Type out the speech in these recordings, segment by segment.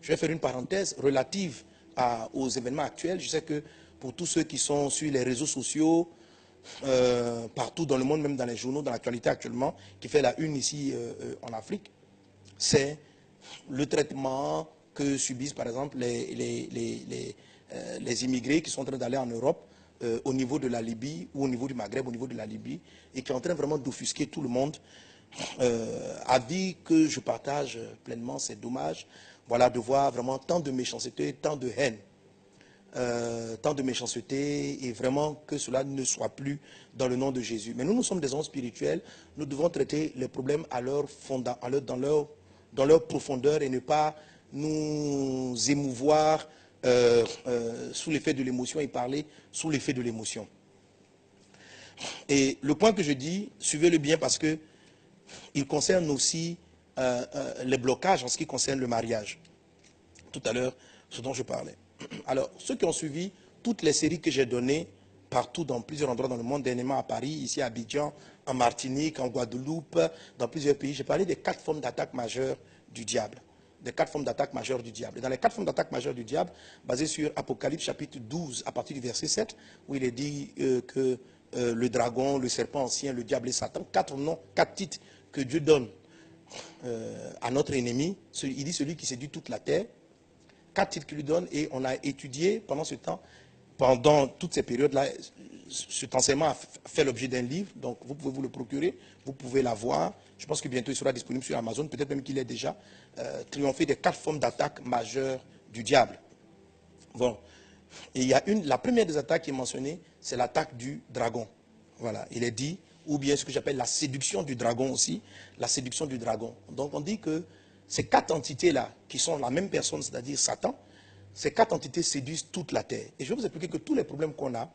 je vais faire une parenthèse relative aux événements actuels. Je sais que pour tous ceux qui sont sur les réseaux sociaux, partout dans le monde, même dans les journaux, dans l'actualité actuellement, qui fait la une ici en Afrique, c'est le traitement que subissent par exemple les immigrés qui sont en train d'aller en Europe au niveau de la Libye ou au niveau du Maghreb, au niveau de la Libye, et qui est en train vraiment d'offusquer tout le monde. Avis que je partage pleinement, c'est dommage, voilà, de voir vraiment tant de méchanceté, tant de haine. Tant de méchanceté et vraiment que cela ne soit plus dans le nom de Jésus. Mais nous sommes des hommes spirituels, nous devons traiter les problèmes à leur fondament, dans leur profondeur et ne pas nous émouvoir sous l'effet de l'émotion et parler sous l'effet de l'émotion. Et le point que je dis, suivez-le bien parce que il concerne aussi les blocages en ce qui concerne le mariage. Tout à l'heure, ce dont je parlais. Alors, ceux qui ont suivi toutes les séries que j'ai données partout dans plusieurs endroits dans le monde, dernièrement à Paris, ici à Abidjan, en Martinique, en Guadeloupe, dans plusieurs pays, j'ai parlé des 4 formes d'attaque majeures du diable. Des 4 formes d'attaque majeures du diable. Et dans les 4 formes d'attaque majeures du diable, basées sur Apocalypse chapitre 12, à partir du verset 7, où il est dit que le dragon, le serpent ancien, le diable et Satan, 4 noms, 4 titres que Dieu donne à notre ennemi. Il dit celui qui séduit toute la terre. 4 titres qu'il lui donne et on a étudié pendant ce temps, pendant toutes ces périodes-là, cet enseignement a fait l'objet d'un livre, donc vous pouvez vous le procurer, vous pouvez l'avoir. Je pense que bientôt il sera disponible sur Amazon, peut-être même qu'il est déjà triomphé des 4 formes d'attaque majeures du diable. Bon, et il y a la première des attaques qui est mentionnée, c'est l'attaque du dragon. Voilà, il est dit, ou bien ce que j'appelle la séduction du dragon aussi, la séduction du dragon. Donc on dit que ces 4 entités-là, qui sont la même personne, c'est-à-dire Satan, ces 4 entités séduisent toute la terre. Et je vais vous expliquer que tous les problèmes qu'on a,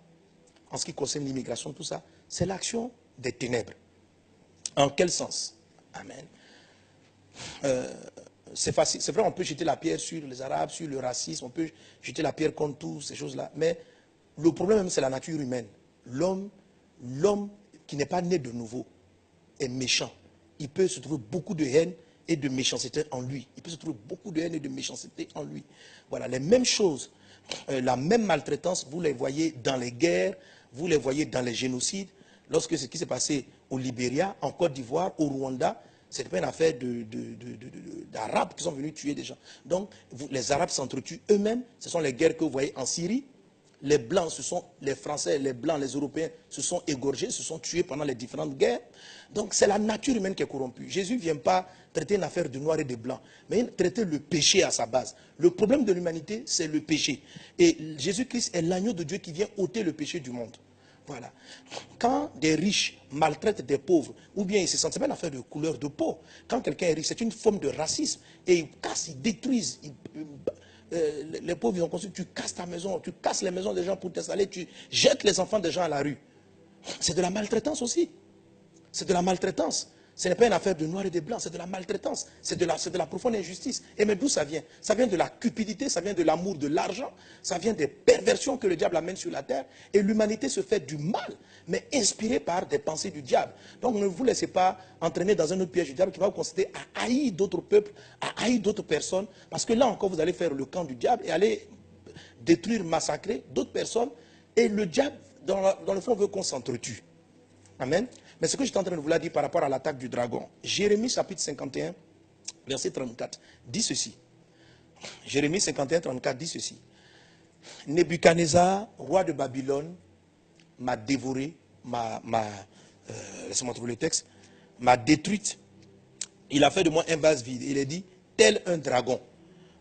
en ce qui concerne l'immigration, tout ça, c'est l'action des ténèbres. En quel sens? Amen. C'est facile, c'est vrai, on peut jeter la pierre sur les Arabes, sur le racisme, on peut jeter la pierre contre tous ces choses-là, mais le problème même, c'est la nature humaine. L'homme qui n'est pas né de nouveau est méchant. Il peut se trouver beaucoup de haine et de méchanceté en lui. Il peut se trouver beaucoup de haine et de méchanceté en lui. Voilà, les mêmes choses, la même maltraitance, vous les voyez dans les guerres, vous les voyez dans les génocides. Lorsque ce qui s'est passé au Libéria, en Côte d'Ivoire, au Rwanda, ce n'est pas une affaire d'Arabes qui sont venus tuer des gens. Donc, les Arabes s'entretuent eux-mêmes. Ce sont les guerres que vous voyez en Syrie. Les Blancs, ce sont les Français, les Blancs, les Européens se sont égorgés, se sont tués pendant les différentes guerres. Donc c'est la nature humaine qui est corrompue. Jésus ne vient pas traiter une affaire de noir et de blanc, mais traiter le péché à sa base. Le problème de l'humanité, c'est le péché. Et Jésus-Christ est l'agneau de Dieu qui vient ôter le péché du monde. Voilà. Quand des riches maltraitent des pauvres, ou bien ils se sentent, c'est pas une affaire de couleur de peau. Quand quelqu'un est riche, c'est une forme de racisme. Et ils cassent, ils détruisent, les pauvres, ils ont construit, tu casses ta maison, tu casses les maisons des gens pour t'installer, tu jettes les enfants des gens à la rue. C'est de la maltraitance aussi. C'est de la maltraitance. Ce n'est pas une affaire de noir et de blanc, c'est de la maltraitance. C'est de la profonde injustice. Et mais d'où ça vient? Ça vient de la cupidité, ça vient de l'amour de l'argent, ça vient des perversions que le diable amène sur la terre. Et l'humanité se fait du mal, mais inspirée par des pensées du diable. Donc ne vous laissez pas entraîner dans un autre piège du diable qui va vous consister à haïr d'autres peuples, à haïr d'autres personnes. Parce que là encore, vous allez faire le camp du diable et aller détruire, massacrer d'autres personnes. Et le diable, dans le fond, veut qu'on s'entretue. Amen. Mais ce que je suis en train de vous dire par rapport à l'attaque du dragon, Jérémie chapitre 51, verset 34, dit ceci. Jérémie 51, 34 dit ceci. Nebuchadnezzar, roi de Babylone, m'a dévoré, laissez-moi trouver le texte, m'a détruite. Il a fait de moi un vase vide. Il est dit, tel un dragon.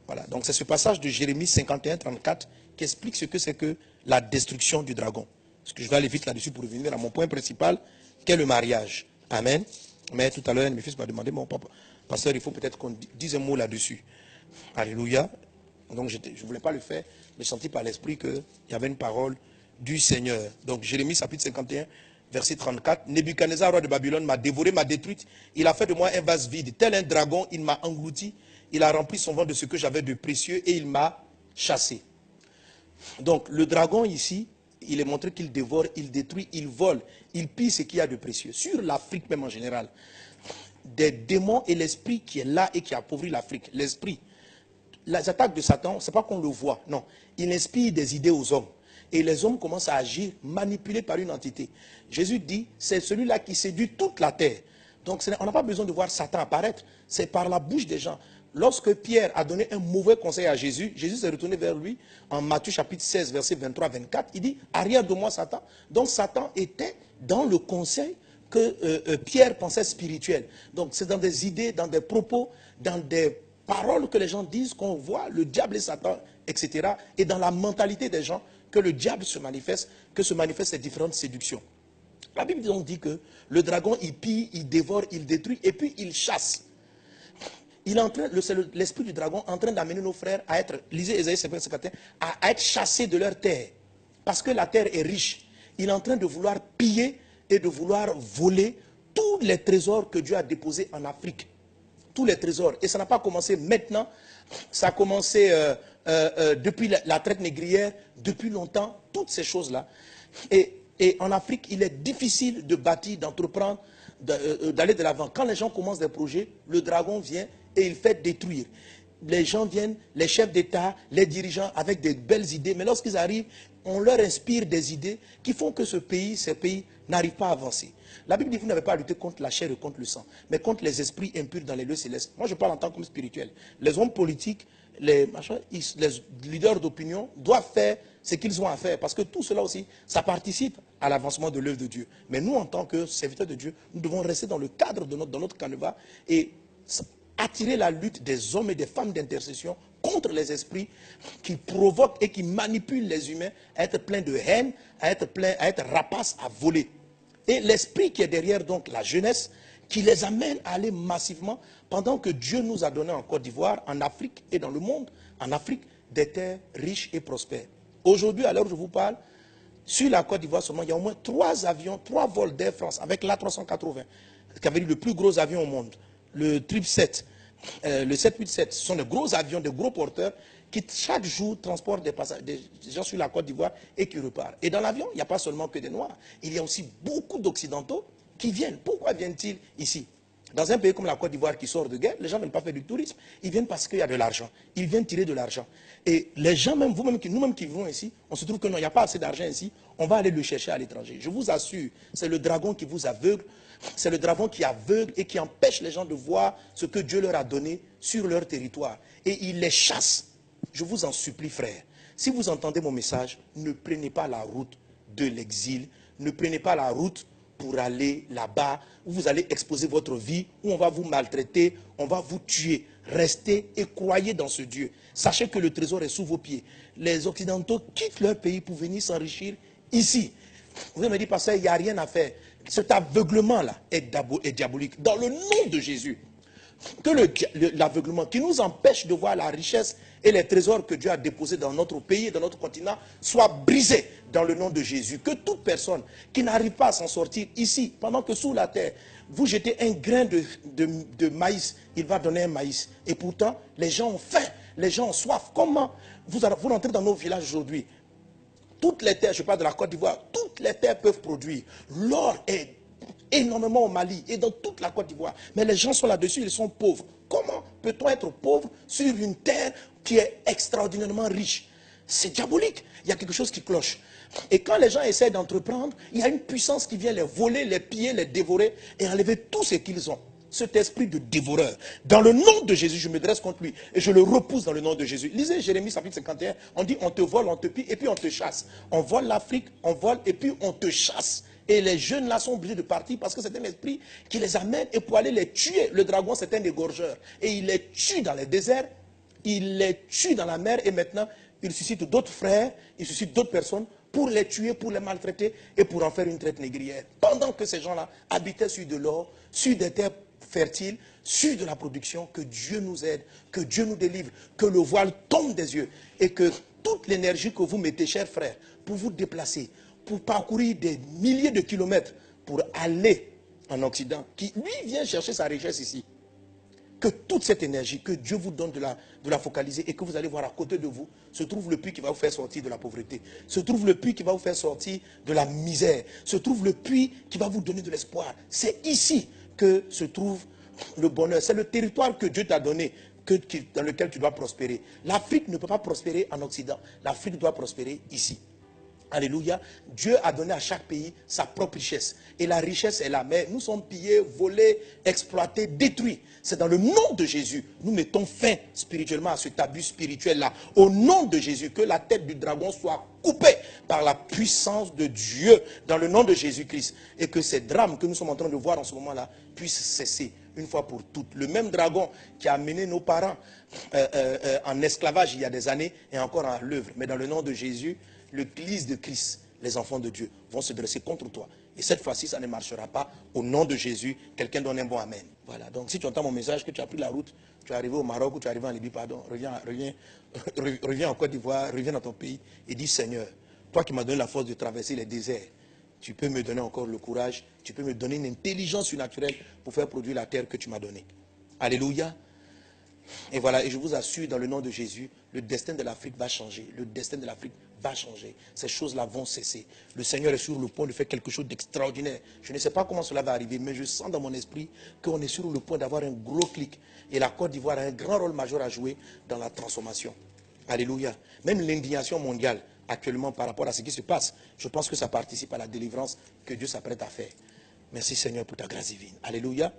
Voilà, donc c'est ce passage de Jérémie 51, 34 qui explique ce que c'est que la destruction du dragon. Parce que je vais aller vite là-dessus pour revenir à mon point principal, qu'est le mariage. Amen. Mais tout à l'heure, mes fils m'ont demandé, mon papa, pasteur, il faut peut-être qu'on dise un mot là-dessus. Alléluia. Donc je ne voulais pas le faire, mais je sentis par l'esprit qu'il y avait une parole du Seigneur. Donc Jérémie chapitre 51, verset 34. Nebuchadnezzar, roi de Babylone, m'a dévoré, m'a détruite. Il a fait de moi un vase vide. Tel un dragon, il m'a englouti. Il a rempli son ventre de ce que j'avais de précieux et il m'a chassé. Donc le dragon ici, il est montré qu'il dévore, il détruit, il vole, il pille ce qu'il y a de précieux. Sur l'Afrique même en général, des démons et l'esprit qui est là et qui appauvrit l'Afrique, l'esprit, les attaques de Satan, ce n'est pas qu'on le voit, non. Il inspire des idées aux hommes. Et les hommes commencent à agir, manipulés par une entité. Jésus dit, c'est celui-là qui séduit toute la terre. Donc on n'a pas besoin de voir Satan apparaître, c'est par la bouche des gens. Lorsque Pierre a donné un mauvais conseil à Jésus, Jésus s'est retourné vers lui en Matthieu chapitre 16, verset 23-24. Il dit, arrière de moi Satan. Donc Satan était dans le conseil que Pierre pensait spirituel. Donc c'est dans des idées, dans des propos, dans des paroles que les gens disent qu'on voit le diable et Satan, etc. Et dans la mentalité des gens que le diable se manifeste, que se manifestent ces différentes séductions. La Bible donc dit que le dragon, il pille, il dévore, il détruit et puis il chasse. C'est l'esprit du dragon en train d'amener nos frères à être, lisez Ésaïe 51, à être chassés de leur terre. Parce que la terre est riche. Il est en train de vouloir piller et de vouloir voler tous les trésors que Dieu a déposés en Afrique. Tous les trésors. Et ça n'a pas commencé maintenant, ça a commencé depuis la traite négrière, depuis longtemps, toutes ces choses-là. Et en Afrique, il est difficile de bâtir, d'entreprendre, d'aller de l'avant. Quand les gens commencent des projets, le dragon vient et il fait détruire. Les gens viennent, les chefs d'État, les dirigeants avec des belles idées, mais lorsqu'ils arrivent, on leur inspire des idées qui font que ces pays n'arrivent pas à avancer. La Bible dit que vous n'avez pas à lutter contre la chair et contre le sang, mais contre les esprits impurs dans les lieux célestes. Moi, je parle en tant que spirituel. Les hommes politiques, les leaders d'opinion doivent faire ce qu'ils ont à faire, parce que tout cela aussi, ça participe à l'avancement de l'œuvre de Dieu. Mais nous, en tant que serviteurs de Dieu, nous devons rester dans le cadre de notre canevas et attirer la lutte des hommes et des femmes d'intercession contre les esprits qui provoquent et qui manipulent les humains à être pleins de haine, à être rapaces, à voler. Et l'esprit qui est derrière donc la jeunesse, qui les amène à aller massivement, pendant que Dieu nous a donné en Côte d'Ivoire, en Afrique et dans le monde, en Afrique, des terres riches et prospères. Aujourd'hui, à l'heure où je vous parle, sur la Côte d'Ivoire seulement, il y a au moins 3 avions, 3 vols d'Air France avec l'A380, qui avait le plus gros avion au monde. Le 777, le 787, ce sont de gros avions, de gros porteurs qui chaque jour transportent des gens sur la Côte d'Ivoire et qui repartent. Et dans l'avion, il n'y a pas seulement que des Noirs, il y a aussi beaucoup d'Occidentaux qui viennent. Pourquoi viennent-ils ici? Dans un pays comme la Côte d'Ivoire qui sort de guerre, les gens ne veulent pas faire du tourisme. Ils viennent parce qu'il y a de l'argent. Ils viennent tirer de l'argent. Et les gens, même nous-mêmes qui vivons ici, on se trouve que non, il n'y a pas assez d'argent ici. On va aller le chercher à l'étranger. Je vous assure, c'est le dragon qui vous aveugle. C'est le dragon qui aveugle et qui empêche les gens de voir ce que Dieu leur a donné sur leur territoire. Et il les chasse. Je vous en supplie, frères. Si vous entendez mon message, ne prenez pas la route de l'exil. Ne prenez pas la route pour aller là-bas, où vous allez exposer votre vie, où on va vous maltraiter, on va vous tuer. Restez et croyez dans ce Dieu. Sachez que le trésor est sous vos pieds. Les Occidentaux quittent leur pays pour venir s'enrichir ici. Vous allez me dire, pasteur, il n'y a rien à faire. Cet aveuglement-là est diabolique. Dans le nom de Jésus, que l'aveuglement qui nous empêche de voir la richesse et les trésors que Dieu a déposés dans notre pays, dans notre continent, soit brisé dans le nom de Jésus. Que toute personne qui n'arrive pas à s'en sortir ici, pendant que sous la terre, vous jetez un grain de maïs, il va donner un maïs. Et pourtant, les gens ont faim, les gens ont soif. Comment vous rentrez dans nos villages aujourd'hui? Toutes les terres, je parle de la Côte d'Ivoire, toutes les terres peuvent produire. L'or est énormément au Mali et dans toute la Côte d'Ivoire. Mais les gens sont là-dessus, ils sont pauvres. Comment peut-on être pauvre sur une terre qui est extraordinairement riche? C'est diabolique. Il y a quelque chose qui cloche. Et quand les gens essaient d'entreprendre, il y a une puissance qui vient les voler, les piller, les dévorer et enlever tout ce qu'ils ont. Cet esprit de dévoreur. Dans le nom de Jésus, je me dresse contre lui et je le repousse dans le nom de Jésus. Lisez Jérémie chapitre 51, on dit on te vole, on te pille et puis on te chasse. On vole l'Afrique, on vole et puis on te chasse. Et les jeunes là sont obligés de partir parce que c'est un esprit qui les amène et pour aller les tuer. Le dragon c'est un égorgeur. Et il les tue dans les déserts, il les tue dans la mer et maintenant il suscite d'autres frères, il suscite d'autres personnes pour les tuer, pour les maltraiter et pour en faire une traite négrière. Pendant que ces gens-là habitaient sur de l'or, sur des terres fertiles, sur de la production, que Dieu nous aide, que Dieu nous délivre, que le voile tombe des yeux et que toute l'énergie que vous mettez, chers frères, pour vous déplacer, pour parcourir des milliers de kilomètres pour aller en Occident, qui lui vient chercher sa richesse ici, que toute cette énergie, que Dieu vous donne de la focaliser et que vous allez voir à côté de vous, se trouve le puits qui va vous faire sortir de la pauvreté, se trouve le puits qui va vous faire sortir de la misère, se trouve le puits qui va vous donner de l'espoir. C'est ici que se trouve le bonheur. C'est le territoire que Dieu t'a donné, dans lequel tu dois prospérer. L'Afrique ne peut pas prospérer en Occident. L'Afrique doit prospérer ici. Alléluia. Dieu a donné à chaque pays sa propre richesse. Et la richesse est là. Mais nous sommes pillés, volés, exploités, détruits. C'est dans le nom de Jésus. Nous mettons fin spirituellement à cet abus spirituel-là. Au nom de Jésus, que la tête du dragon soit coupée par la puissance de Dieu. Dans le nom de Jésus-Christ. Et que ces drames que nous sommes en train de voir en ce moment-là puissent cesser une fois pour toutes. Le même dragon qui a amené nos parents en esclavage il y a des années est encore à l'œuvre. Mais dans le nom de Jésus, l'Église de Christ, les enfants de Dieu, vont se dresser contre toi. Et cette fois-ci, ça ne marchera pas. Au nom de Jésus, quelqu'un donne un bon amen. Voilà, donc si tu entends mon message, que tu as pris la route, tu es arrivé au Maroc ou tu es arrivé en Libye, pardon, reviens en Côte d'Ivoire, reviens dans ton pays et dis, Seigneur, toi qui m'as donné la force de traverser les déserts, tu peux me donner encore le courage, tu peux me donner une intelligence surnaturelle pour faire produire la terre que tu m'as donnée. Alléluia. Et voilà, et je vous assure, dans le nom de Jésus, le destin de l'Afrique va changer. Le destin de l'Afrique va changer. Ces choses-là vont cesser. Le Seigneur est sur le point de faire quelque chose d'extraordinaire. Je ne sais pas comment cela va arriver, mais je sens dans mon esprit qu'on est sur le point d'avoir un gros clic. Et la Côte d'Ivoire a un grand rôle majeur à jouer dans la transformation. Alléluia. Même l'indignation mondiale, actuellement, par rapport à ce qui se passe, je pense que ça participe à la délivrance que Dieu s'apprête à faire. Merci Seigneur pour ta grâce divine. Alléluia.